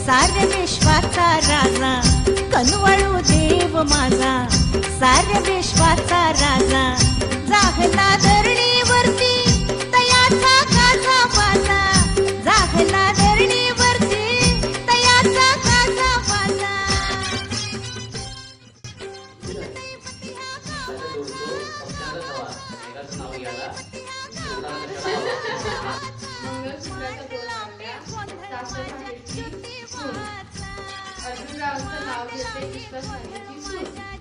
साऱ्या विश्वाचा राजा, कनवळू देव माझा, साऱ्या विश्वाचा राजा, जागला धरणीवरती तयाचा काचा माझा, जागला धरणीवरती तयाचा काचा माझा. अर्जुनरावांचं नाव घेते विश्वास